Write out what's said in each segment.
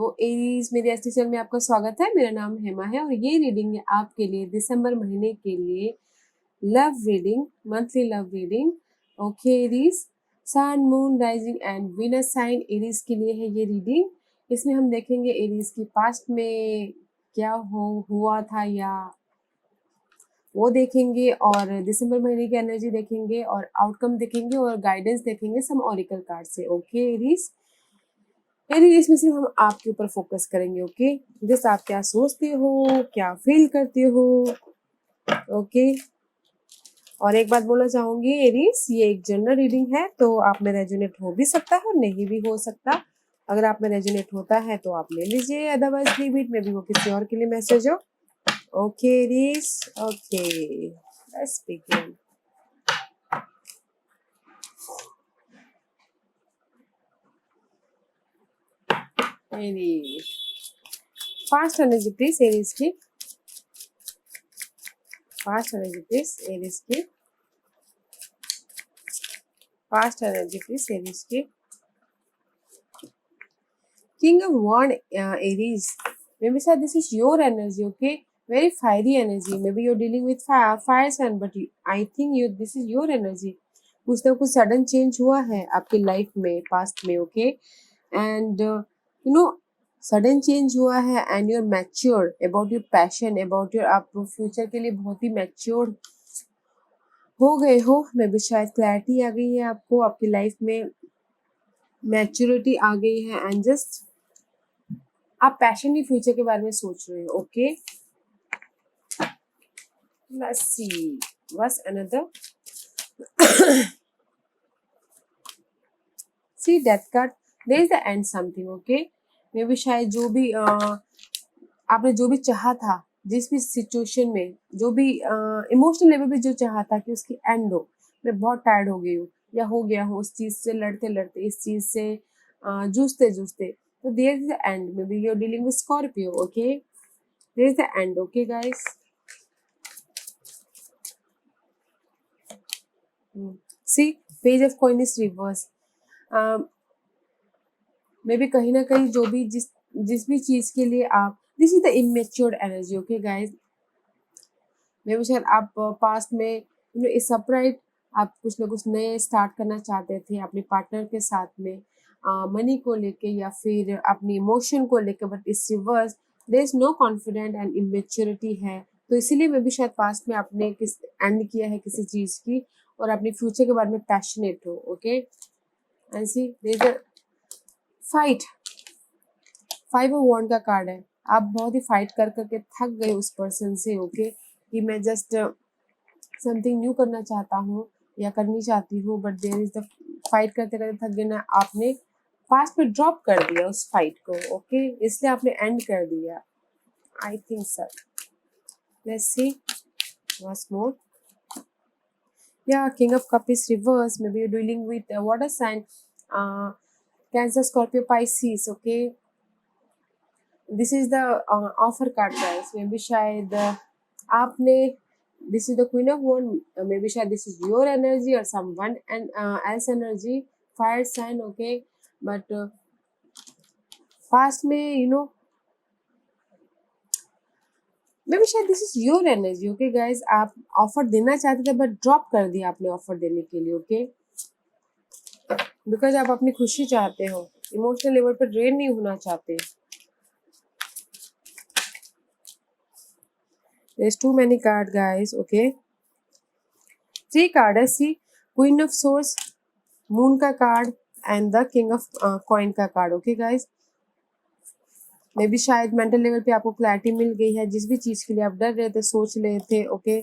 तो एरीज मेरे astro channel में आपका स्वागत है। मेरा नाम हेमा है और ये रीडिंग है आपके लिए दिसंबर महीने के लिए love reading, monthly love reading. Okay Aries, sun moon rising and Venus sign Aries के लिए है ये रीडिंग। इसमें हम देखेंगे एरीज की पास्ट में क्या हुआ था या वो देखेंगे, और दिसंबर महीने की एनर्जी देखेंगे और आउटकम देखेंगे और गाइडेंस देखेंगे सम ऑरिकल कार्ड से। ओके एरीज, एरीज में सिर्फ हम आपके ऊपर फोकस करेंगे। ओके, जस्ट आप क्या सोचते हो, क्या फील करते हो। ओके, और एक बात बोलना चाहूंगी एरीज, ये एक जनरल रीडिंग है तो आप में रेजोनेट हो भी सकता है और नहीं भी हो सकता। अगर आप में रेजोनेट होता है तो आप ले लीजिए, otherwise leave it, may be वो किसी और के लिए मैसेज हो। Okay Aries, okay let's begin. Aries, fast energy please Aries की, फास्ट एनर्जी प्लीज एरीज की, फास्ट एनर्जी प्लीज एरीज की। King of Wand, Aries. Maybe sir, this is your energy, okay? Very fiery energy. Maybe you're dealing with fire sign, but I think this is your energy. कुछ ना कुछ sudden change हुआ है आपकी life में, past में, okay? And sudden change हुआ है and you're mature about your passion, about your, आप फ्यूचर के लिए बहुत ही मैच्योर हो गए हो। मे भी शायद क्लैरिटी आ गई है आपको, आपकी लाइफ में मैच्योरिटी आ गई है एंड जस्ट आप पैशनली फ्यूचर के बारे में सोच रहे हो। Okay, let's see what's another. See death card, there is the end something. Okay, may be शायद जो भी आपने जो भी चाहा था, जिस भी सिचुएशन में, जो भी इमोशनल लेवल पे जो चाहा था कि उसकी एंड हो, मैं बहुत टायर्ड हो गई हूँ या हो गया हूँ उस चीज से, लड़ते लड़ते, इस चीज से जूझते जूझते, तो there is the end. May be you are dealing with Scorpio. Okay, there is the end. Okay guys, see page of coin is reverse. May be कहीं ना कहीं जो भी जिस भी चीज के लिए आप, this is the immatured energy. Okay guys, may B शायद आप पास्ट में इस सरप्राइज, आप कुछ ना कुछ नए स्टार्ट करना चाहते थे अपने पार्टनर के साथ में, मनी को लेके या फिर अपनी इमोशन को लेके, बट इस reverse there is no confident and immaturity है। तो इसीलिए मे बी शायद पास्ट में आपने किस एंड किया है किसी चीज की और अपने फ्यूचर के बारे में पैशनेट हो। Okay, and see there is a fight, 5 of wand का कार्ड है। आप बहुत ही फाइट कर करके थक गए उस पर्सन से। ओके, कि मैं जस्ट समथिंग न्यू करना चाहता हूँ या करनी चाहती हूँ, but there is the fight करते करते थक गए ना, आपने पास्ट में ड्रॉप कर दिया उस फाइट को। ओके, इसलिए आपने एंड कर दिया, I think sir. Let's see what's more. या king of cup is reverse, may be you dealing with water sign, Cancer, Scorpio, Pisces. Okay, this is the offer card guys. May B शायद आपने, this is the queen of wand, maybe शायद this is your energy or someone and else energy, fire sign. okay, but past में maybe शायद this is your energy. okay guys, आप offer देना चाहते थे but drop कर दिया आपने ऑफर देने के लिए। ओके, बिकॉज आप अपनी खुशी चाहते हो, इमोशनल लेवल पर ड्रेन नहीं होना चाहते। there's too many card guys. okay, 3 card है। See queen of swords, moon का card and the king of coin का card. Okay guys, may B शायद मेंटल लेवल पे आपको क्लैरिटी मिल गई है जिस भी चीज के लिए आप डर रहे थे, सोच रहे थे। Okay,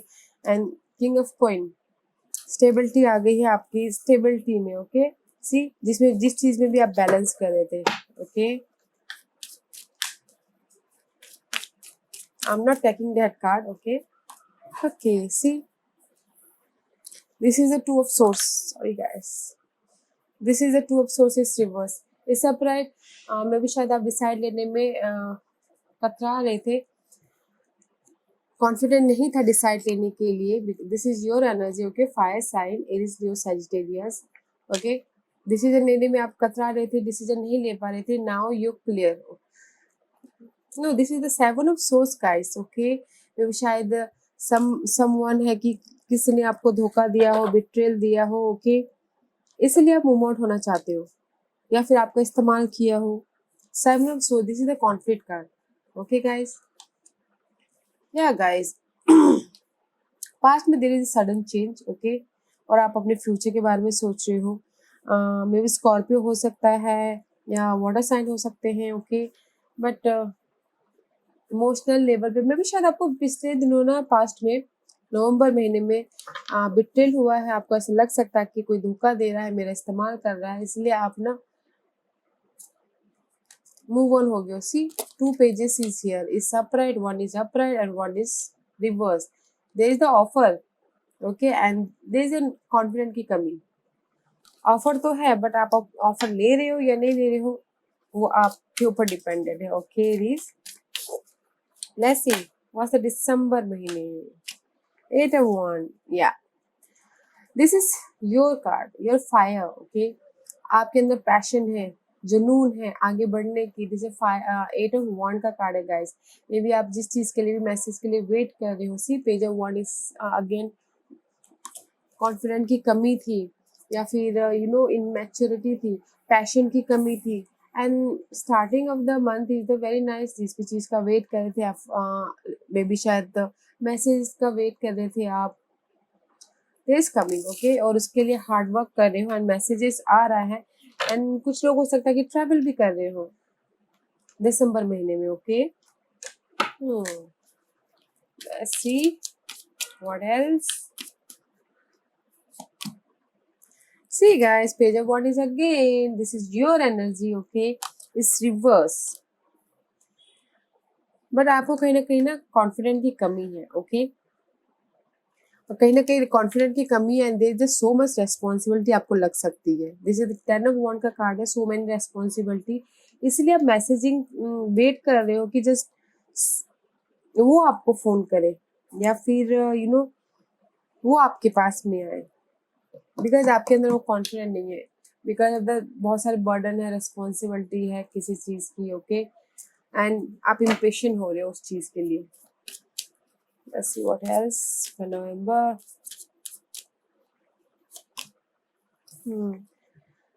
and king of coin, stability आ गई है आपकी, स्टेबिलिटी में। ओके, सी जिस चीज में भी आप बैलेंस कर रहे थे। Okay, I am not taking that card. Okay, okay, see this is the 2 of source, sorry guys, this is the 2 of source reverse. इस अपराइट में भी शायद आप डिसाइड लेने में कतरा रहे थे, कॉन्फिडेंट नहीं था डिसाइड लेने के लिए। This is your energy. Okay, fire sign, Aries, Leo, Sagittarius. Okay, decision लेने में आप कतरा रहे थे, डिसीजन नहीं ले पा रहे थे, now you clear. No, this is the seven of swords guys, okay. शायद समवन है कि किसी ने आपको धोखा दिया हो, बिट्रेल दिया हो, ओके, इसलिए आप मूव आउट होना चाहते हो, या फिर आपका इस्तेमाल किया हो। Seven of swords, this is the conflict card, okay guys. या गाइस, पास्ट में there is sudden change, okay, और आप अपने फ्यूचर के बारे में सोच रहे हो। मे बी स्कॉर्पियो हो सकता है या वाटर साइन हो सकते हैं, ओके, बट इमोशनल लेवल पे मे भी शायद आपको पिछले दिनों ना, पास्ट में नवंबर महीने में बिट्रेल हुआ है। आपको ऐसा लग सकता है कि कोई धोखा दे रहा है, मेरा इस्तेमाल कर रहा है, इसलिए आप ना मूव ऑन हो गए। See, two pages is here, is upright, one is upright and one is reverse. There is the offer, okay, and there is an confident की कमी। ऑफर तो है, बट आप ऑफर ले रहे हो या नहीं ले रहे हो, वो आपके ऊपर डिपेंडेंट है, ओके रीज। Let's see what's the December महीने। 8 of 1, या this is your card, your fire, okay. आपके अंदर पैशन है, जुनून है आगे बढ़ने की। दिस इज 8 of 1 का कार्ड है गाइस। मे बी आप जिस चीज के लिए भी, मैसेज के लिए वेट कर रहे हो। See, page of 1 is again confident की कमी थी, या फिर इनमेच्योरिटी थी, पैशन की कमी थी। And starting of the month is the very nice. जिस भी चीज़ का वेट कर रहे थे आप, मे बी शायद मैसेज का वेट कर रहे थे आप, देयर इज कमिंग, ओके, और उसके लिए हार्ड वर्क कर रहे हो एंड मैसेजेस आ रहा है। एंड कुछ लोग हो सकता है कि ट्रैवल भी कर रहे हो दिसंबर महीने में, okay. Let's see what else. See guys, page of one is again, this is your energy, okay, it's reverse, but आपको कहीं ना कॉन्फिडेंट की कमी है, ओके, और कहीं ना कहीं कॉन्फिडेंट की कमी है and there is so much responsibility आपको लग सकती है। दिस इज 10 of 1 का कार्ड है, सो मेनी रेस्पॉन्सिबिलिटी, इसलिए आप मैसेजिंग वेट कर रहे हो कि जस्ट वो आपको फोन करे, या फिर वो आपके पास में आए, बिकॉज आपके अंदर वो कॉन्फिडेंट नहीं है, बिकॉज ऑफ द बहुत सारे बर्डन है, रिस्पॉन्सिबिलिटी है किसी चीज़ की, ओके, एंड आप इम्पेशेंट हो रहे हो उस चीज़ के लिए। Let's see what else for November.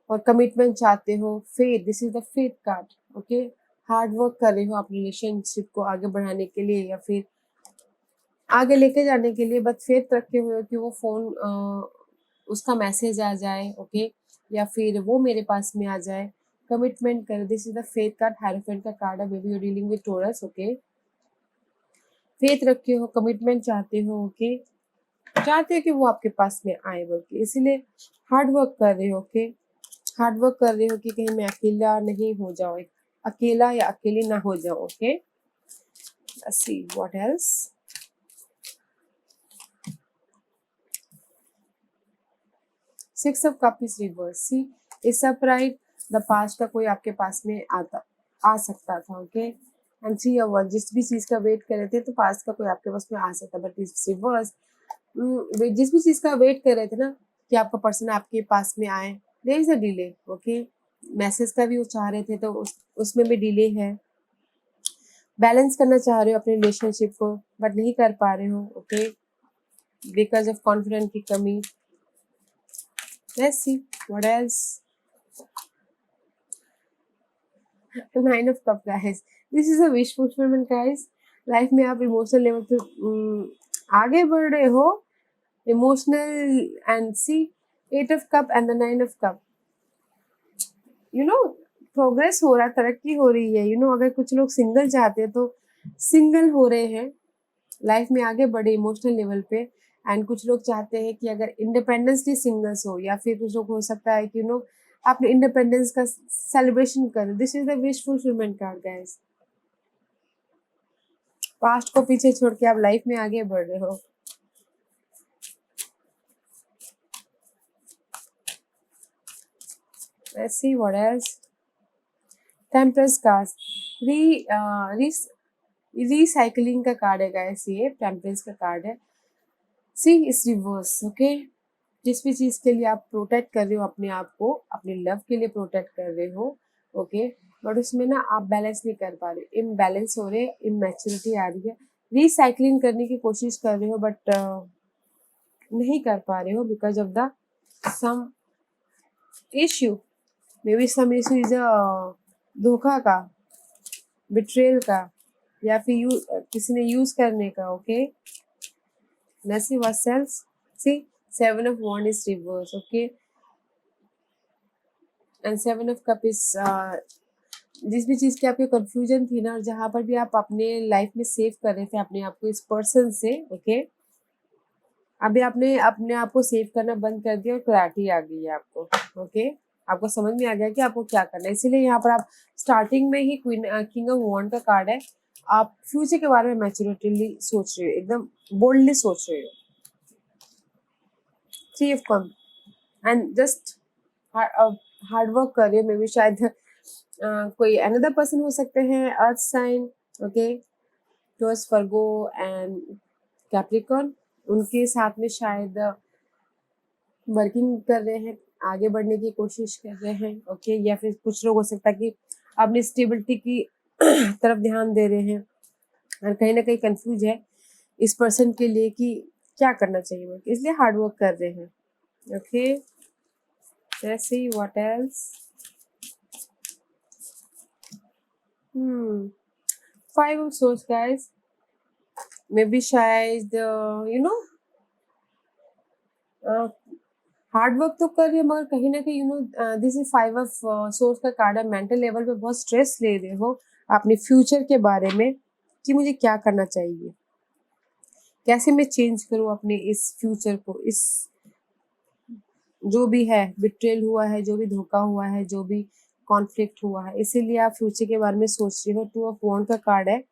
और कमिटमेंट चाहते हो, faith, this is the faith card, okay. Hard work कर रहे हो आप रिलेशनशिप को आगे बढ़ाने के लिए, या फिर आगे लेके जाने के लिए, बस फेथ रखे हुए हो कि वो फोन उसका मैसेज आ जाए, ओके, या फिर वो मेरे पास में आ जाए। कमिटमेंट कर, this is the faith card, hierophant का कार्ड है। May be you dealing with Taurus, okay. Faith रखे हो, कमिटमेंट चाहते हो, ओके, चाहते हो कि वो आपके पास में आए बोल के, इसीलिए हार्ड वर्क कर रहे हो, ओके। हार्ड वर्क कर रहे हो कि कहीं मैं अकेला नहीं हो जाऊँ, अकेला या अकेली ना हो जाऊँ, okay. Let's see what else. Six of Cups is reverse. See, इस upright, the past का कोई आपके पास में आ सकता था, ओके, एंड 3 of 1, जिस भी चीज़ का वेट कर रहे थे तो पास्ट का कोई आपके पास में आ सकता, बट इस रिवर्स, जिस भी चीज़ का वेट कर रहे थे ना कि आपका पर्सन आपके पास में आए, there is a delay, okay. Message का भी वो चाह रहे थे तो उसमें भी डिले है। बैलेंस करना चाह रहे हो अपने रिलेशनशिप को, बट नहीं कर पा रहे हो, ओके, बिकॉज ऑफ कॉन्फिडेंस की कमी। Let's see what else. 9 of Cups guys, this is a wish fulfilment guys. Life में आप इमोशनल लेवल पे आगे बढ़ रहे हो, emotional, and see 8 of Cups and the 9 of Cups, progress हो रहा है, तरक्की हो रही है। अगर कुछ लोग सिंगल चाहते हैं तो सिंगल हो रहे हैं, लाइफ में आगे बढ़े इमोशनल लेवल पे। एंड कुछ लोग चाहते हैं कि अगर इंडिपेंडेंस डे सिंगल्स हो, या फिर कुछ लोग हो सकता है कि अपने इंडिपेंडेंस का सेलिब्रेशन करें। This is the wish fulfilment card guys. Past को पीछे छोड़ के आप लाइफ में आगे बढ़ रहे हो। Let's see what else. Temperance card recycling का कार्ड है गाइस, ये टेम्परेंस का कार्ड है। सी, इस रिवर्स, ओके। जिस भी चीज़ के लिए आप प्रोटेक्ट कर रहे हो अपने आप को, अपने लव के लिए प्रोटेक्ट कर रहे हो, ओके, बट उसमें ना आप बैलेंस नहीं कर पा रहे, इम्बैलेंस हो रहे, इमेच्योरिटी आ रही है, रिसाइकलिंग करने की कोशिश कर रहे हो बट नहीं कर पा रहे हो because of the some issue, maybe some issue is धोखा का, बिट्रेल का, या फिर किसी ने यूज करने का। Okay, let's see what else. See, seven of wand is reverse. Okay, and seven of cup is जिस भी चीज़ की आपकी कंफ्यूजन थी ना, और जहाँ पर भी आप अपने लाइफ में सेव कर रहे थे अपने आप को इस पर्सन से, ओके, अभी आपने अपने आप को सेव करना बंद कर दिया और क्लैरिटी आ गई है आपको। ओके, आपको समझ में आ गया कि आपको क्या करना है, इसीलिए यहाँ पर आप स्टार्टिंग में ही क्वीन किंग ऑफ वॉन्ड का कार्ड है। आप फ्यूचर के बारे में मैच्योरिटीली सोच रहे हो, एकदम बोल्डली सोच रहे हो। Three of cup and just hard work कर रहे हो, मे बी शायद कोई अनदर पर्सन हो सकते हैं, earth sign, okay, Taurus, Virgo and Capricorn, उनके साथ में शायद वर्किंग कर रहे हैं, आगे बढ़ने की कोशिश कर रहे हैं। ओके, या फिर कुछ लोग हो सकता है कि अपनी स्टेबिलिटी की तरफ ध्यान दे रहे हैं और कहीं ना कहीं कंफ्यूज है इस पर्सन के लिए कि क्या करना चाहिए वो, इसलिए हार्ड वर्क कर रहे हैं। Okay, let's see what else. Five of swords, guys. Maybe शायद हार्ड वर्क तो कर रहे हैं मगर कहीं ना कहीं this is five of source का कार्ड है, मेंटल लेवल पे बहुत स्ट्रेस ले रहे हो अपने फ्यूचर के बारे में कि मुझे क्या करना चाहिए, कैसे मैं चेंज करूँ अपने इस फ्यूचर को, इस जो भी है बिट्रेल हुआ है, जो भी धोखा हुआ है, जो भी कॉन्फ्लिक्ट हुआ है, इसीलिए आप फ्यूचर के बारे में सोच रहे हो। टू ऑफ वॉन्ड का कार्ड है,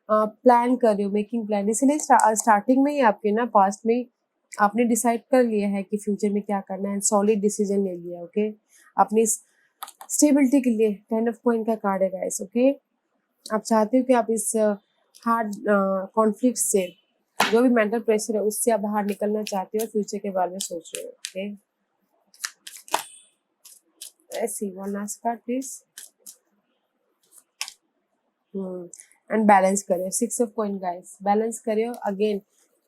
प्लान कर रहे हो, मेकिंग प्लान, इसीलिए स्टार्टिंग में ही आपके ना पास्ट में आपने डिसाइड कर लिया है कि फ्यूचर में क्या करना है, सॉलिड डिसीजन ले लिया। ओके, अपनी स्टेबिलिटी के लिए। टेन ऑफ कॉइन का कार्ड है गाइस। ओके, आप चाहते हो कि आप इस हार्ड कॉन्फ्लिक्ट से, जो भी मेंटल प्रेशर है उससे आप बाहर निकलना चाहते हो, फ्यूचर के बारे में सोच रहे हो। Okay, let's see one last card please. And balance करो, six of coin guys, balance करो अगेन,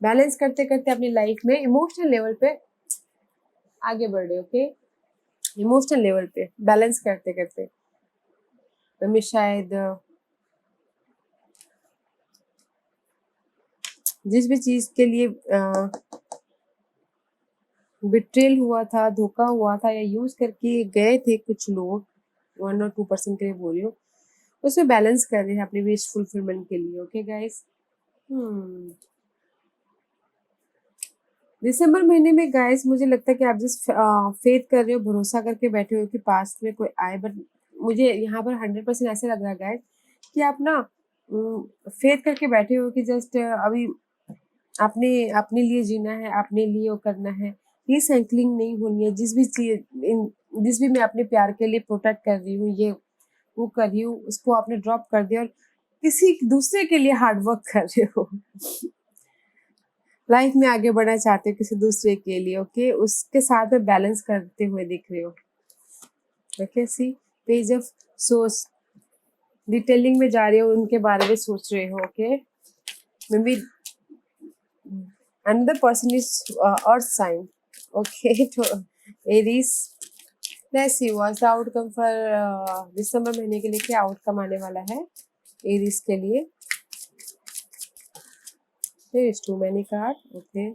बैलेंस करते करते अपनी लाइफ में इमोशनल लेवल पे आगे बढ़ रहे हो। ओके, इमोशनल लेवल पे बैलेंस करते करते मैं शायद जिस भी चीज के लिए बिट्रेल हुआ था, धोखा हुआ था, या यूज करके गए थे कुछ लोग, 1 और 2% के लिए बोल रही हूँ, उसमें बैलेंस कर रहे हैं अपनी विश फुलफिलमेंट के लिए। ओके गाइस, दिसंबर महीने में गाइस मुझे लगता है कि आप जिस फेथ कर रहे हो, भरोसा करके बैठे हो कि पास्ट में कोई आए, बट मुझे यहाँ पर 100% ऐसे लग रहा है गाइस कि आप ना फेथ करके बैठे हो कि जस्ट अभी अपने अपने लिए जीना है, अपने लिए वो करना है, ये साइकिलिंग नहीं होनी है। जिस भी चीज, जिस भी मैं अपने प्यार के लिए प्रोटेक्ट कर रही हूँ, ये वो कर रही हूँ, उसको आपने ड्रॉप कर दिया और किसी दूसरे के लिए हार्ड वर्क कर रहे हो, लाइफ में आगे बढ़ना चाहते हो किसी दूसरे के लिए। ओके, उसके साथ में बैलेंस करते हुए दिख रहे हो। Okay, see page of swords, detailing में जा रहे हो, उनके बारे में सोच रहे हो। Okay, may be another person is earth sign. Okay, to Aries. Let's see what's the outcome for दिसंबर महीने के लिए, क्या आउटकम आने वाला है एरीज के लिए। There is too many card. Okay,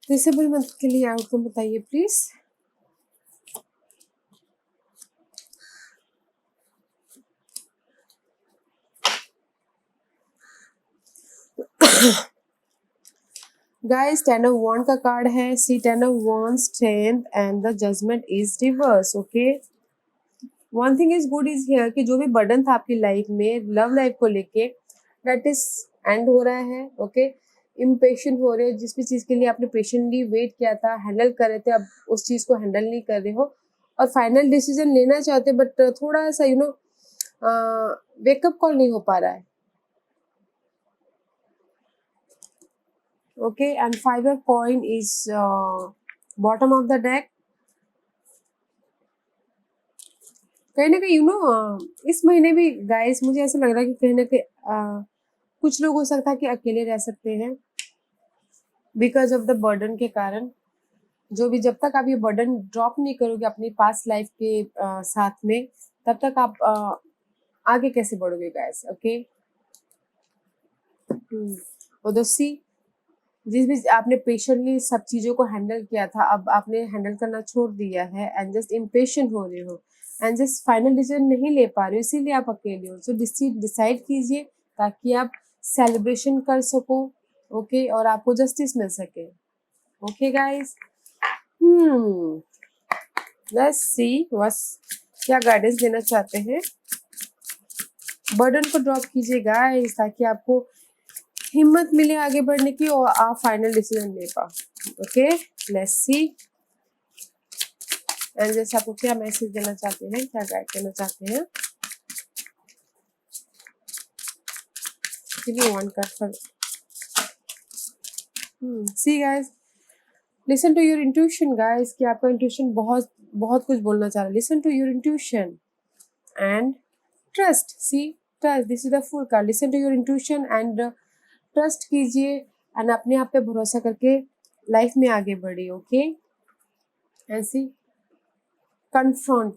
December month के लिए आउटकम बताइए प्लीज। गाइस, 10 ऑफ वॉन्ड का कार्ड है, see 10 of wands, strength and the judgement is reverse. Okay, one thing is good is here कि जो भी बर्डन था आपकी लाइफ में, लव लाइफ को लेके, दैट इज एंड हो रहा है। ओके, इम्पेशेंट हो रहे हो, जिस भी चीज के लिए आपने पेशेंटली वेट किया था, हैंडल कर रहे थे, अब उस चीज को हैंडल नहीं कर रहे हो और फाइनल डिसीजन लेना चाहते, बट थोड़ा सा वेकअप कॉल नहीं हो पा रहा है। Okay, and 5 of coin is bottom of the deck. कहीं ना कहीं इस महीने भी गाइस मुझे ऐसा लग रहा है कि कहीं ना कहीं कुछ लोग हो सकता है कि अकेले रह सकते हैं बिकॉज ऑफ द बर्डन के कारण। जो भी जब तक आप ये बर्डन ड्रॉप नहीं करोगे अपनी पास्ट लाइफ के साथ में, तब तक आप आगे कैसे बढ़ोगे गाइस। ओके, और दोस्ती जिस भी आपने पेशेंटली सब चीजों को हैंडल किया था, अब आपने हैंडल करना छोड़ दिया है एंड जस्ट इम्पेशेंट हो रहे हो एंड जस्ट फाइनल डिसीजन नहीं ले पा रहे हो, इसीलिए आप अकेले हो। सो डिसाइड कीजिए ताकि आप सेलिब्रेशन कर सको। ओके, और आपको जस्टिस मिल सके। ओके गाइस, लेट्स सी बस क्या गाइडेंस देना चाहते हैं। बर्डन को ड्रॉप कीजिए गाइस ताकि आपको हिम्मत मिले आगे बढ़ने की और आप फाइनल डिसीजन ले पाओ। ओके, लेट्स सी एंड जैसे आपको क्या मैसेज देना चाहते हैं, क्या गाइड करना चाहते हैं। Give me one card for see guys, listen to your intuition guys, कि आपका इंट्यूशन बहुत बहुत कुछ बोलना चाह रहा है। Listen to your intuition and trust. See trust, this is the fool card. Listen to your intuition and trust कीजिए एंड अपने आप पे भरोसा करके लाइफ में आगे बढ़िए। Okay, and see confront,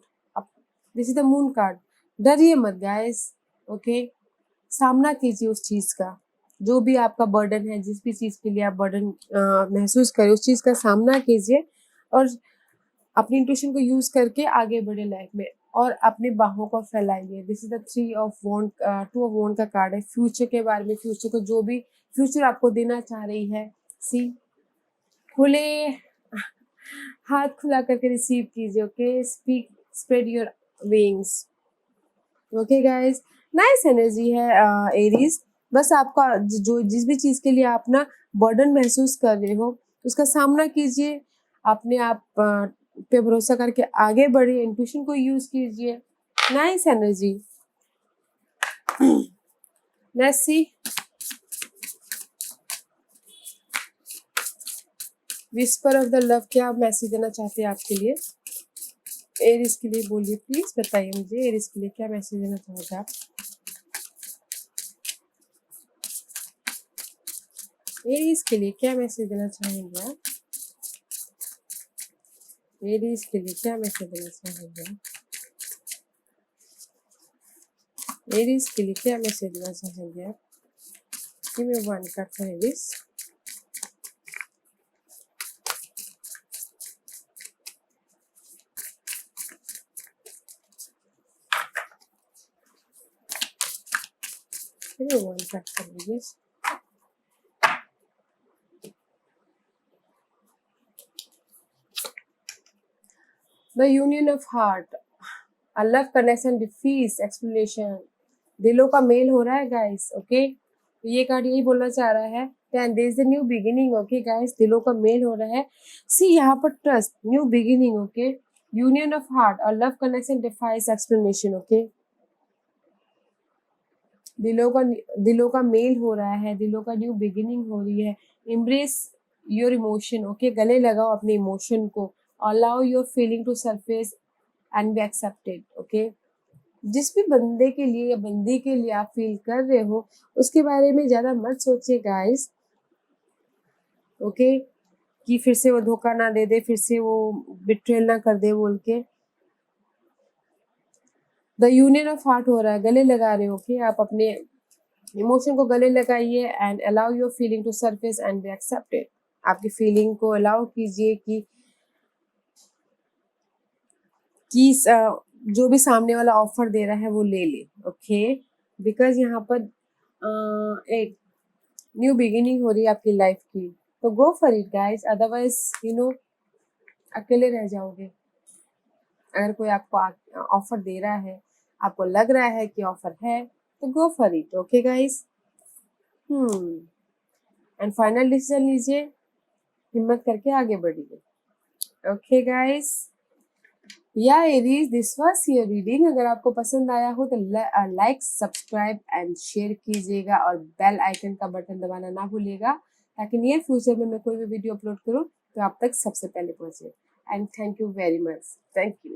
this is the moon card. डरिए मत गाइस। ओके, सामना कीजिए उस चीज का, जो भी आपका बर्डन है, जिस भी चीज के लिए आप बर्डन महसूस करें, उस चीज का सामना कीजिए और अपनी इंट्यूशन को यूज करके आगे बढ़े लाइफ में और अपनी बाहों को फैलाइए। This is the 3 of wand, 2 of wand का कार्ड है। फ्यूचर के बारे में, फ्यूचर को जो भी फ्यूचर आपको देना चाह रही है, सी खुले हाथ खुला करके रिसीव कीजिए। Okay, speak, spread your wings. Okay guys, nice energy है एरीज। बस आपका जो जिस भी चीज के लिए आप ना बर्डन महसूस कर रहे हो, उसका सामना कीजिए, अपने आप पे भरोसा करके आगे बढ़िए, इंट्यूशन को यूज कीजिए। Nice energy. Let's see whisper of the love, क्या मैसेज देना चाहते हैं आपके लिए। एरीज के लिए बोलिए प्लीज, बताइए मुझे एरीज के लिए क्या मैसेज देना चाहोगे आप। एरीज के लिए क्या मैसेज देना चाहेंगे आप। एरीज के लिए क्या मैसेज देना चाहेंगे आप। एरीज के लिए क्या मैसेज देना चाहेंगे आप। Give me one card for Aries. Give me one card for Aries. The union of heart, a love connection, डिफीज, एक्सप्लेनेशन। दिलों का मेल हो रहा है गाइस। ओके, तो ये कार्ड यही बोलना चाह रहा है, there is the new beginning. Okay guys, दिलों का मेल हो रहा है। सी यहाँ पर trust, new beginning. Okay, union of heart, a love connection, defies, explanation. Okay, दिलों का मेल हो रहा है, दिलों का न्यू बिगिनिंग हो रही है। Embrace your emotion. ओके, गले लगाओ अपने इमोशन को। Allow your feeling to surface and be accepted. Okay, जिस भी बंदे के लिए या बंदी के लिए आप फील कर रहे हो, उसके बारे में ज्यादा मत सोचिए गाइस। ओके, कि फिर से वो धोखा ना दे दे, फिर से वो बिट्रेल ना कर दे बोल के। द यूनियन ऑफ हार्ट हो रहा है, गले लगा रहे हो। ओके, आप अपने इमोशन को गले लगाइए and allow your feeling to surface and be accepted. आपकी फीलिंग को अलाउ कीजिए कि जो भी सामने वाला ऑफर दे रहा है वो ले ले। ओके, बिकॉज यहाँ पर एक न्यू बिगिनिंग हो रही है आपकी लाइफ की, तो go for it guys. Otherwise अकेले रह जाओगे। अगर कोई आपको ऑफर दे रहा है, आपको लग रहा है कि ऑफर है, तो go for it. Okay guys, and final decision लीजिए, हिम्मत करके आगे बढ़िए। ओके गाइस, या Aries, this was your reading. अगर आपको पसंद आया हो तो लाइक, सब्सक्राइब एंड शेयर कीजिएगा और बेल आइकन का बटन दबाना ना भूलिएगा, ताकि नियर फ्यूचर में मैं कोई भी वीडियो अपलोड करूं तो आप तक सबसे पहले पहुंचे। And thank you very much. Thank you.